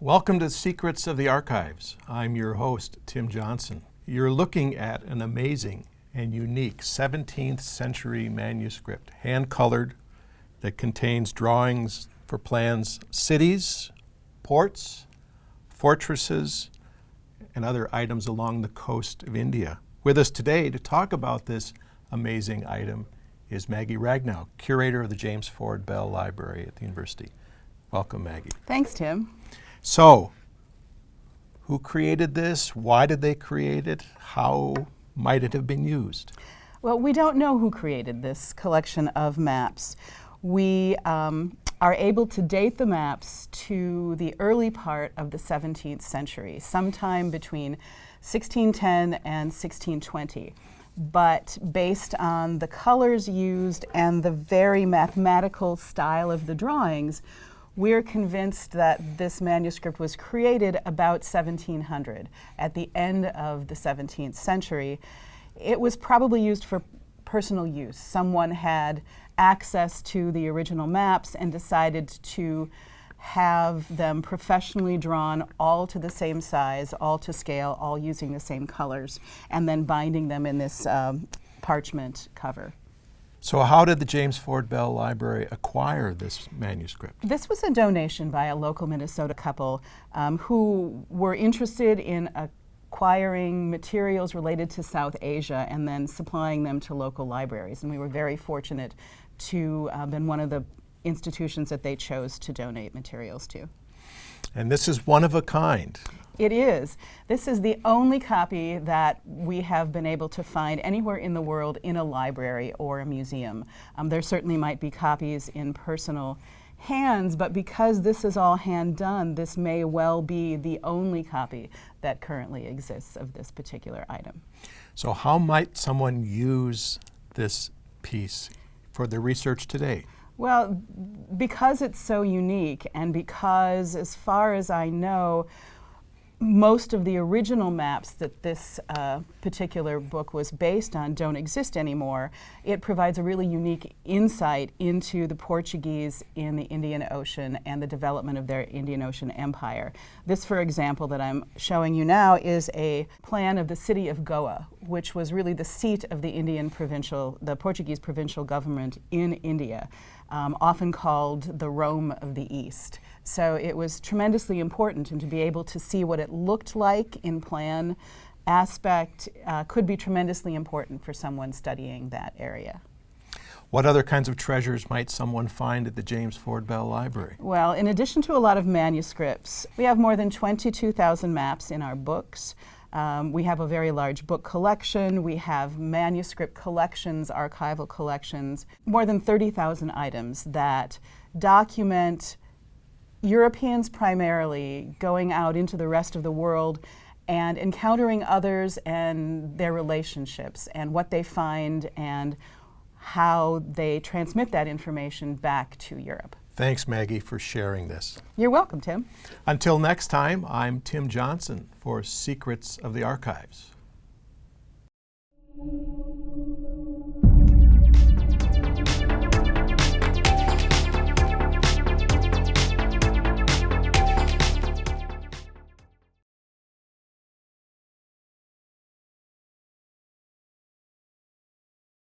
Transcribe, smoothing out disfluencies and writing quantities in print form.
Welcome to Secrets of the Archives. I'm your host, Tim Johnson. You're looking at an amazing and unique 17th century manuscript, hand-colored, that contains drawings for plans, cities, ports, fortresses, and other items along the coast of India. With us today to talk about this amazing item is Maggie Ragnow, curator of the James Ford Bell Library at the university. Welcome, Maggie. Thanks, Tim. So, who created this? Why did they create it? How might it have been used? Well, we don't know who created this collection of maps. We are able to date the maps to the early part of the 17th century, sometime between 1610 and 1620. But based on the colors used and the very mathematical style of the drawings, we're convinced that this manuscript was created about 1700, at the end of the 17th century. It was probably used for personal use. Someone had access to the original maps and decided to have them professionally drawn, all to the same size, all to scale, all using the same colors, and then binding them in this parchment cover. So how did the James Ford Bell Library acquire this manuscript? This was a donation by a local Minnesota couple who were interested in acquiring materials related to South Asia and then supplying them to local libraries. And we were very fortunate to have been one of the institutions that they chose to donate materials to. And this is one of a kind. It is. This is the only copy that we have been able to find anywhere in the world in a library or a museum. There certainly might be copies in personal hands, but because this is all hand done, this may well be the only copy that currently exists of this particular item. So how might someone use this piece for their research today? Well, because it's so unique and because, as far as I know, most of the original maps that this particular book was based on don't exist anymore, it provides a really unique insight into the Portuguese in the Indian Ocean and the development of their Indian Ocean empire. This, for example, that I'm showing you now is a plan of the City of Goa, which was really the seat of the Portuguese provincial government in India, often called the Rome of the East. So it was tremendously important, and to be able to see what it looked like in plan aspect could be tremendously important for someone studying that area. What other kinds of treasures might someone find at the James Ford Bell Library? Well, in addition to a lot of manuscripts, we have more than 22,000 maps in our books. We have a very large book collection. We have manuscript collections, archival collections, more than 30,000 items that document Europeans primarily going out into the rest of the world and encountering others and their relationships and what they find and how they transmit that information back to Europe. Thanks, Maggie, for sharing this. You're welcome, Tim. Until next time, I'm Tim Johnson for Secrets of the Archives.